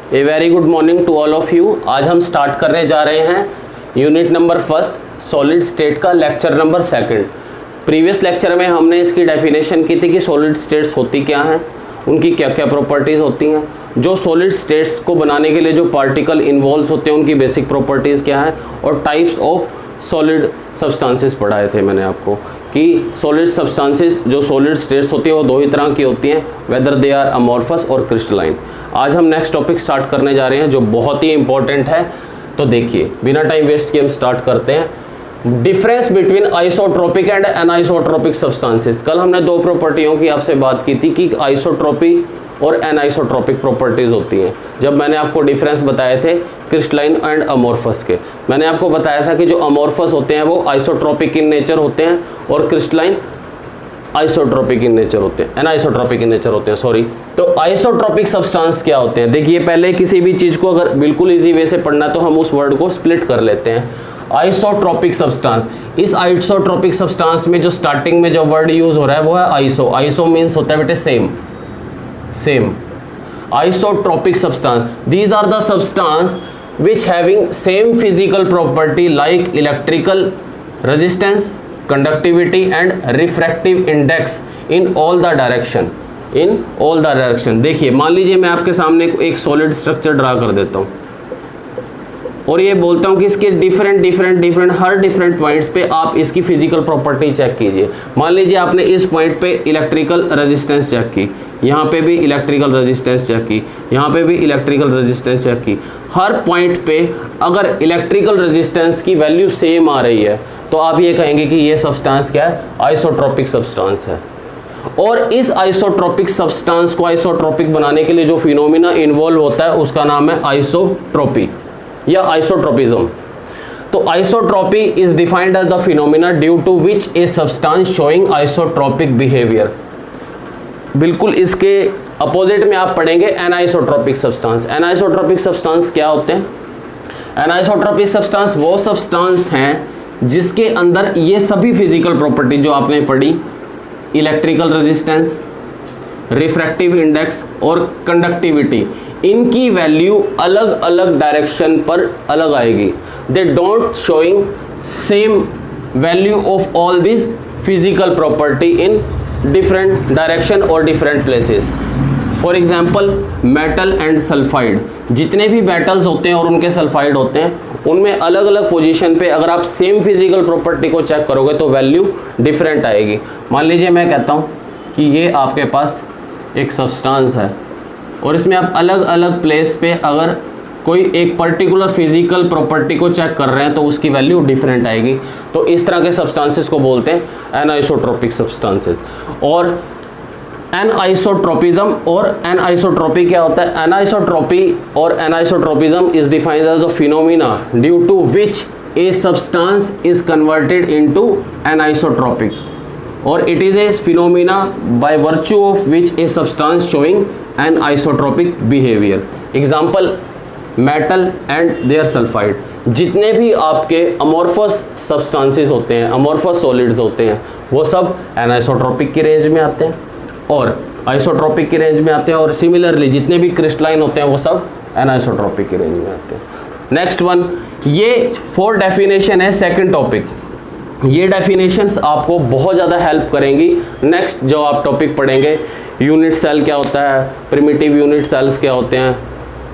A very good morning to all of you. आज हम start करने जा रहे हैं unit number first solid state का lecture number second. Previous lecture में हमने इसकी डेफिनेशन की थी कि सॉलिड स्टेट्स होती क्या हैं, उनकी क्या क्या प्रॉपर्टीज़ होती हैं, जो सॉलिड स्टेट्स को बनाने के लिए जो पार्टिकल इन्वॉल्व होते हैं उनकी बेसिक प्रॉपर्टीज़ क्या है, और टाइप्स ऑफ सॉलिड सब्सटेंसेस पढ़ाए थे मैंने आपको कि सॉलिड सब्सटेंसेस जो सॉलिड स्टेट्स होती हैं वो दो ही तरह की होती हैं, वेदर दे आर अमॉर्फस और क्रिस्टलाइन। आज हम नेक्स्ट टॉपिक स्टार्ट करने जा रहे हैं जो बहुत ही इंपॉर्टेंट है। तो देखिए बिना टाइम वेस्ट किए हम स्टार्ट करते हैं। Difference between isotropic and anisotropic substances. कल हमने दो प्रॉपर्टियों की आपसे बात की थी कि आइसोट्रोपी और एनाइसोट्रोपिक प्रॉपर्टीज़ होती हैं। जब मैंने आपको डिफरेंस बताए थे क्रिस्टलाइन एंड अमॉर्फस के, मैंने आपको बताया था कि जो अमॉर्फस होते हैं वो आइसोट्रोपिक इन नेचर होते हैं और क्रिस्टलाइन आइसोट्रोपिक इन नेचर होते हैं, एनाइसोट्रोपिक इन नेचर होते हैं, सॉरी। तो आइसोट्रोपिक सब्सटेंस क्या होते हैं? देखिए पहले किसी भी चीज़ को अगर बिल्कुल इजी वे से पढ़ना तो हम उस वर्ड को स्प्लिट कर लेते हैं। आइसोट्रोपिक सब्सटेंस, इस आइसोट्रोपिक सब्सटेंस में जो स्टार्टिंग में जो वर्ड यूज हो रहा है वो है आइसो। आइसो मीन्स होता है बेटे same, same. Isotropic substance, these are the substance which having same physical property like electrical resistance, conductivity and refractive index in all the direction, in all the direction। देखिए मान लीजिए मैं आपके सामने एक सॉलिड स्ट्रक्चर ड्रा कर देता हूँ और ये बोलता हूँ कि इसके डिफरेंट हर डिफरेंट पॉइंट्स पे आप इसकी फिजिकल प्रॉपर्टी चेक कीजिए। मान लीजिए आपने इस पॉइंट पे इलेक्ट्रिकल रेजिस्टेंस चेक की, यहाँ पे भी इलेक्ट्रिकल रेजिस्टेंस चेक की, यहाँ पे भी इलेक्ट्रिकल रेजिस्टेंस चेक की। हर पॉइंट पे अगर इलेक्ट्रिकल रेजिस्टेंस की वैल्यू सेम आ रही है तो आप ये कहेंगे कि ये सब्सटेंस क्या है? आइसोट्रोपिक सब्सटेंस है। और इस आइसोट्रोपिक सब्सटेंस को आइसोट्रोपिक बनाने के लिए जो फिनोमिना इन्वॉल्व होता है उसका नाम है आइसोट्रोपी या आइसोट्रोपिज्म। तो isotropy is defined as the phenomena due to which a substance showing isotropic behaviour. बिल्कुल इसके अपोजिट में आप पढ़ेंगे एनाइसोट्रोपिक सब्सटेंस। एनाइसोट्रोपिक सब्सटेंस क्या होते हैं? एनाइसोट्रोपिक सब्सटेंस वो सब्सटेंस हैं जिसके अंदर ये सभी फिजिकल प्रॉपर्टी जो आपने पढ़ी, इलेक्ट्रिकल रेजिस्टेंस, रिफ्रैक्टिव इंडेक्स और कंडक्टिविटी, इनकी वैल्यू अलग अलग डायरेक्शन पर अलग आएगी। They don't showing same value of all this physical property in different direction और different places. For example metal and sulphide, जितने भी मेटल्स होते हैं और उनके सल्फाइड होते हैं उनमें अलग अलग पोजीशन पे अगर आप सेम फिजिकल प्रॉपर्टी को चेक करोगे तो वैल्यू डिफरेंट आएगी। मान लीजिए मैं कहता हूँ कि ये आपके पास एक सब्सटेंस है और इसमें आप अलग अलग प्लेस पे अगर कोई एक पर्टिकुलर फिजिकल प्रॉपर्टी को चेक कर रहे हैं तो उसकी वैल्यू डिफरेंट आएगी। तो इस तरह के सब्सटेंसेस को बोलते हैं एनाइसोट्रोपिक सब्सटेंसेस। और एनाइसोट्रोपिज्म और एनाइसोट्रोपी क्या होता है? एनाइसोट्रोपी और anisotropism is defined as the phenomena due to which a substance is converted into anisotropic और it is a phenomena by virtue of which a substance showing an isotropic behaviour. Example metal and their sulphide. जितने भी आपके amorphous substances होते हैं, amorphous solids होते हैं, वो सब एनाइसोट्रोपिक की रेंज में आते हैं और आइसोट्रोपिक की रेंज में आते हैं। और सिमिलरली जितने भी क्रिस्टलाइन होते हैं वो सब एनाइसोट्रोपिक की रेंज में आते हैं। नेक्स्ट वन, ये 4 डेफिनेशन है सेकंड टॉपिक। ये डेफिनेशंस आपको बहुत ज़्यादा हेल्प करेंगी नेक्स्ट जो आप टॉपिक पढ़ेंगे। यूनिट सेल क्या होता है, प्रिमिटिव यूनिट सेल्स क्या होते हैं,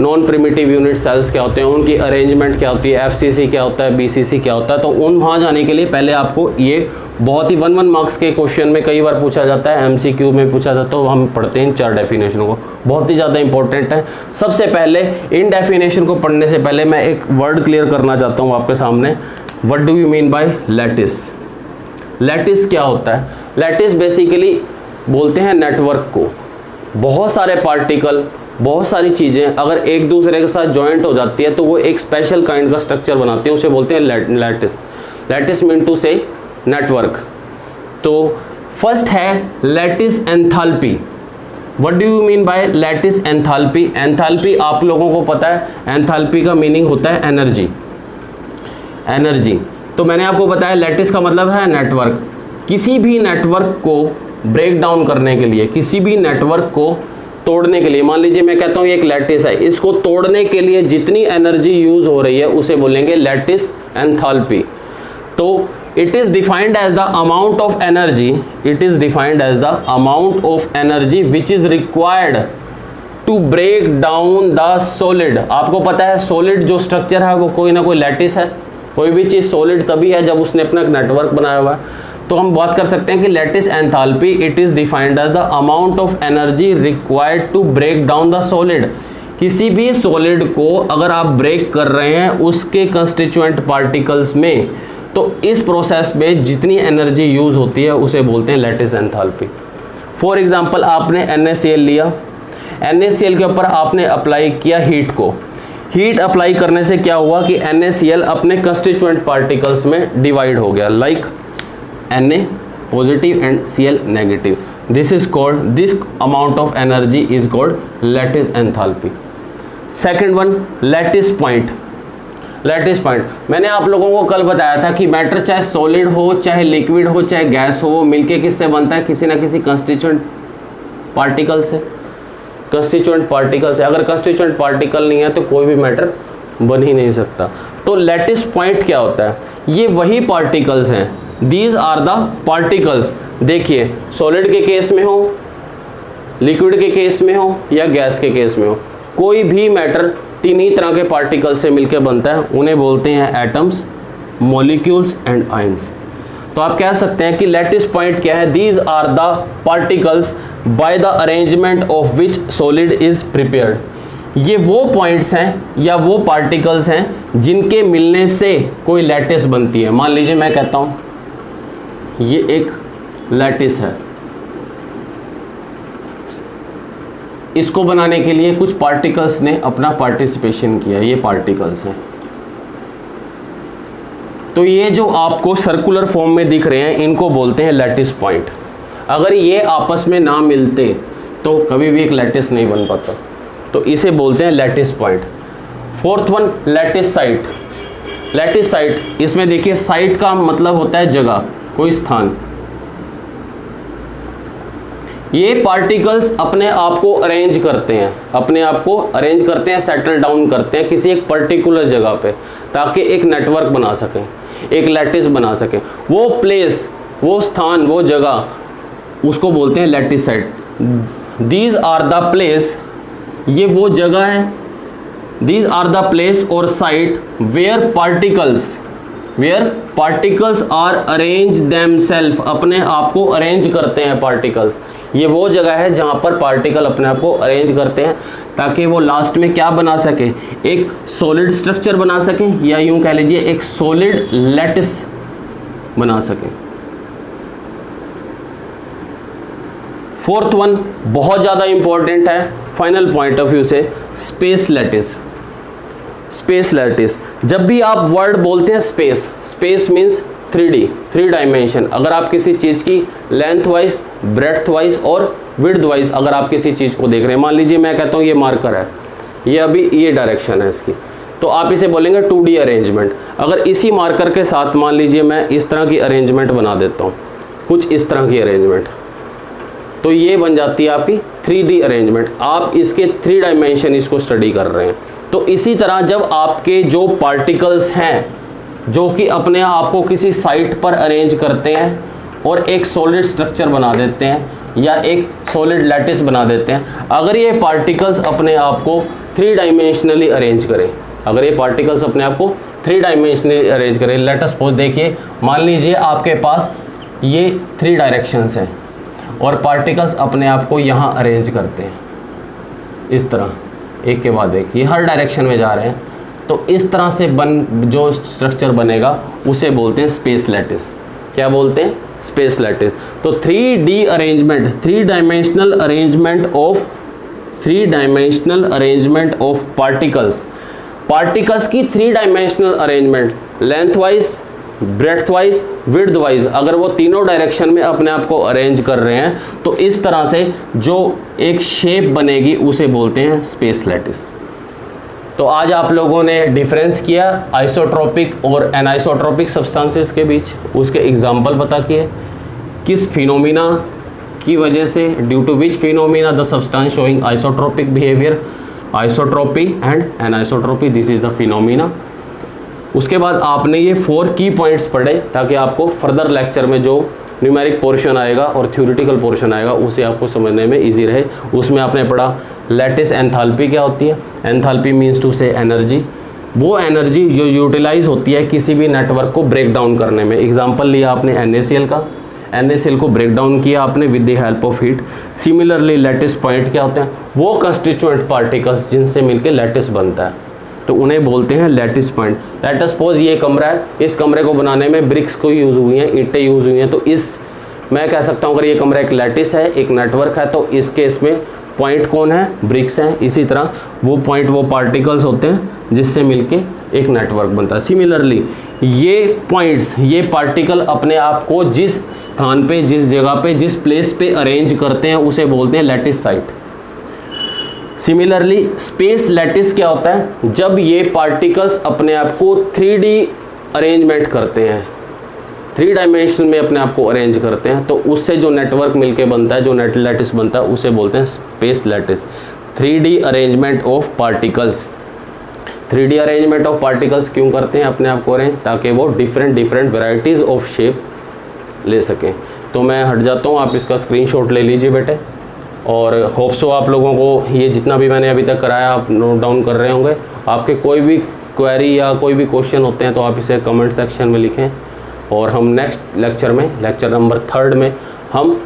नॉन प्रिमिटिव यूनिट सेल्स क्या होते हैं, उनकी अरेंजमेंट क्या होती है, एफसीसी क्या होता है, बीसीसी क्या होता है। तो उन वहाँ जाने के लिए पहले आपको ये बहुत ही 1 मार्क्स के क्वेश्चन में कई बार पूछा जाता है, एमसीक्यू में पूछा जाता है। तो हम पढ़ते हैं इन 4 डेफिनेशनों को, बहुत ही ज़्यादा इंपॉर्टेंट है। सबसे पहले इन डेफिनेशन को पढ़ने से पहले मैं एक वर्ड क्लियर करना चाहता हूँ आपके सामने। What do you mean by lattice? Lattice क्या होता है? लैटिस बेसिकली बोलते हैं नेटवर्क को। बहुत सारे पार्टिकल, बहुत सारी चीज़ें अगर एक दूसरे के साथ जॉइंट हो जाती है तो वो एक स्पेशल काइंड का स्ट्रक्चर बनाते हैं, उसे बोलते हैं लैटिस। लैटिस मीन टू से नेटवर्क। तो फर्स्ट है lattice enthalpy. What do you mean by lattice enthalpy? Enthalpy आप लोगों को पता है, एंथैल्पी का मीनिंग होता है एनर्जी। एनर्जी तो मैंने आपको बताया लैटिस का मतलब है नेटवर्क। किसी भी नेटवर्क को ब्रेक डाउन करने के लिए, किसी भी नेटवर्क को तोड़ने के लिए, मान लीजिए मैं कहता हूँ एक लैटिस है, इसको तोड़ने के लिए जितनी एनर्जी यूज हो रही है उसे बोलेंगे लैटिस एंथैल्पी। तो it is defined as the amount of energy, it is defined as the amount of energy which is required to break down the solid. आपको पता है सॉलिड जो स्ट्रक्चर है वो कोई ना कोई लैटिस है, कोई भी चीज़ सॉलिड तभी है जब उसने अपना नेटवर्क बनाया हुआ है। तो हम बात कर सकते हैं कि lattice enthalpy it is defined as the amount of energy required to break down the solid. किसी भी सॉलिड को अगर आप ब्रेक कर रहे हैं उसके कंस्टिट्यूएंट पार्टिकल्स में, तो इस प्रोसेस में जितनी एनर्जी यूज होती है उसे बोलते हैं लैटिस एंथैल्पी। फॉर एग्जांपल आपने NaCl लिया, NaCl के ऊपर आपने अप्लाई किया हीट को, हीट अप्लाई करने से क्या हुआ कि NaCl अपने कंस्टिट्यूएंट पार्टिकल्स में डिवाइड हो गया, like Na positive and Cl negative. This is called, this amount of energy is called lattice enthalpy. Second one lattice point. Lattice point मैंने आप लोगों को कल बताया था कि मैटर चाहे सॉलिड हो, चाहे लिक्विड हो, चाहे गैस हो, वो मिलके किससे बनता है, किसी ना किसी कंस्टिट्यूएंट पार्टिकल से, कंस्टिट्यूएंट पार्टिकल से। अगर कंस्टिट्यूएंट पार्टिकल नहीं है तो कोई भी मैटर बन ही नहीं सकता। तो लैटिस पॉइंट क्या होता है, ये वही पार्टिकल्स हैं, दीज आर द पार्टिकल्स। देखिए सॉलिड के केस में हो, लिक्विड के केस में हो या गैस के केस में हो, कोई भी मैटर तीन ही तरह के पार्टिकल से मिलकर बनता है, उन्हें बोलते हैं एटम्स, मॉलिक्यूल्स एंड आयंस। तो आप कह सकते हैं कि लैटिस पॉइंट क्या है, these are the particles by the arrangement of which solid is prepared. ये वो पॉइंट्स हैं या वो पार्टिकल्स हैं जिनके मिलने से कोई लैटिस बनती है। मान लीजिए मैं कहता हूँ ये एक लैटिस है, इसको बनाने के लिए कुछ पार्टिकल्स ने अपना पार्टिसिपेशन किया, ये पार्टिकल्स हैं। तो ये जो आपको सर्कुलर फॉर्म में दिख रहे हैं इनको बोलते हैं लैटिस पॉइंट। अगर ये आपस में ना मिलते तो कभी भी एक लैटिस नहीं बन पाता, तो इसे बोलते हैं lattice point. Fourth one lattice site. Lattice site, इसमें देखिए साइट का मतलब होता है जगह, कोई स्थान। ये पार्टिकल्स अपने आप को अरेंज करते हैं, अपने आप को अरेंज करते हैं, सेटल डाउन करते हैं किसी एक पर्टिकुलर जगह पे, ताकि एक नेटवर्क बना सकें, एक लैटिस बना सकें। वो प्लेस, वो स्थान, वो जगह, उसको बोलते हैं lattice site. These are the place, ये वो जगह है, दीज आर द प्लेस और site where particles are arrange themself, अपने आप को अरेंज करते हैं पार्टिकल्स। ये वो जगह है जहाँ पर पार्टिकल अपने आप को अरेंज करते हैं ताकि वो लास्ट में क्या बना सके, एक सॉलिड स्ट्रक्चर बना सकें, या यूं कह लीजिए एक सॉलिड लैटिस बना सकें। फोर्थ वन बहुत ज़्यादा इंपॉर्टेंट है फाइनल पॉइंट ऑफ व्यू से, स्पेस लैटिस। स्पेस लैटिस, जब भी आप वर्ड बोलते हैं space, space means 3D, 3 dimension. अगर आप किसी चीज़ की लेंथ वाइज, ब्रेड्थ वाइज और विड्थ वाइज अगर आप किसी चीज़ को देख रहे हैं, मान लीजिए मैं कहता हूँ ये मार्कर है, ये अभी ये डायरेक्शन है इसकी, तो आप इसे बोलेंगे 2D अरेंजमेंट। अगर इसी मार्कर के साथ मान लीजिए मैं इस तरह की अरेंजमेंट बना देता हूँ, कुछ इस तरह की अरेंजमेंट, तो ये बन जाती है आपकी 3D अरेंजमेंट। आप इसके 3 डायमेंशन इसको स्टडी कर रहे हैं। तो इसी तरह जब आपके जो पार्टिकल्स हैं जो कि अपने आप को किसी साइट पर अरेंज करते हैं और एक सॉलिड स्ट्रक्चर बना देते हैं या एक सॉलिड लैटिस बना देते हैं, अगर ये पार्टिकल्स अपने आप को 3 डायमेंशनली अरेंज करें, अगर ये पार्टिकल्स अपने आप को 3 डायमेंशनली अरेंज करें, लेट अस सपोज देखिए मान लीजिए आपके पास ये 3 डायरेक्शंस हैं और पार्टिकल्स अपने आप को यहाँ अरेंज करते हैं इस तरह, एक के बाद एक, ये हर डायरेक्शन में जा रहे हैं, तो इस तरह से जो स्ट्रक्चर बनेगा उसे बोलते हैं स्पेस लैटिस। क्या बोलते हैं? Space lattice. तो 3D arrangement, 3 dimensional arrangement of particles की 3 dimensional arrangement, length wise, breadth wise, width wise, अगर वो तीनों डायरेक्शन में अपने आप को अरेंज कर रहे हैं तो इस तरह से जो एक शेप बनेगी उसे बोलते हैं स्पेस लैटिस। तो आज आप लोगों ने डिफरेंस किया आइसोट्रोपिक और एनाइसोट्रोपिक सब्सटेंसेस के बीच, उसके एग्जाम्पल पता किए, किस फिनोमिना की वजह से, due to which phenomena the substance showing isotropic behaviour, isotropy and anisotropy, this is the phenomena. उसके बाद आपने ये 4 की पॉइंट्स पढ़े ताकि आपको फर्दर लेक्चर में जो न्यूमेरिक पोर्शन आएगा और थ्योरेटिकल पोर्शन आएगा उसे आपको समझने में इजी रहे। उसमें आपने पढ़ा लैटिस एंथैल्पी क्या होती है। एंथैल्पी मीन्स टू से एनर्जी, वो एनर्जी जो यूटिलाइज होती है किसी भी नेटवर्क को ब्रेक डाउन करने में। एग्जांपल लिया आपने NaCl का, NaCl को ब्रेक डाउन किया आपने with the help of heat. Similarly lattice point क्या होते हैं, वो कंस्टिट्यूएंट पार्टिकल्स जिनसे मिलकर लैटिस बनता है, तो उन्हें बोलते हैं lattice point. Let us suppose ये कमरा है, इस कमरे को बनाने में ब्रिक्स को यूज़ हुई हैं, ईंटें यूज़ हुई हैं, तो इस मैं कह सकता हूँ अगर ये कमरा एक लैटिस है, एक नेटवर्क है, तो इस केस में पॉइंट कौन है, ब्रिक्स हैं। इसी तरह वो पॉइंट वो पार्टिकल्स होते हैं जिससे मिलके एक नेटवर्क बनता है। सिमिलरली ये पॉइंट्स, ये पार्टिकल अपने आप को जिस स्थान पे, जिस जगह पे, जिस प्लेस पे अरेंज करते हैं उसे बोलते हैं lattice site. Similarly space lattice क्या होता है, जब ये पार्टिकल्स अपने आप को 3D अरेंजमेंट करते हैं, 3 डायमेंशन में अपने आप को अरेंज करते हैं, तो उससे जो नेटवर्क मिलके बनता है, जो नेट लैटिस बनता है, उसे बोलते हैं space lattice. 3D arrangement of particles. 3D arrangement of particles क्यों करते हैं अपने आप को अरेंज, ताकि वो डिफरेंट वेराइटीज़ ऑफ शेप ले सकें। तो मैं हट जाता हूँ, आप इसका स्क्रीनशॉट ले लीजिए बेटे, और होप सो आप लोगों को ये जितना भी मैंने अभी तक कराया आप नोट डाउन कर रहे होंगे। आपके कोई भी क्वेरी या कोई भी क्वेश्चन होते हैं तो आप इसे कमेंट सेक्शन में लिखें, और हम नेक्स्ट लेक्चर में, लेक्चर नंबर 3 में हम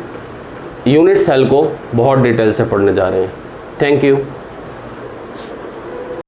यूनिट सेल को बहुत डिटेल से पढ़ने जा रहे हैं। Thank you.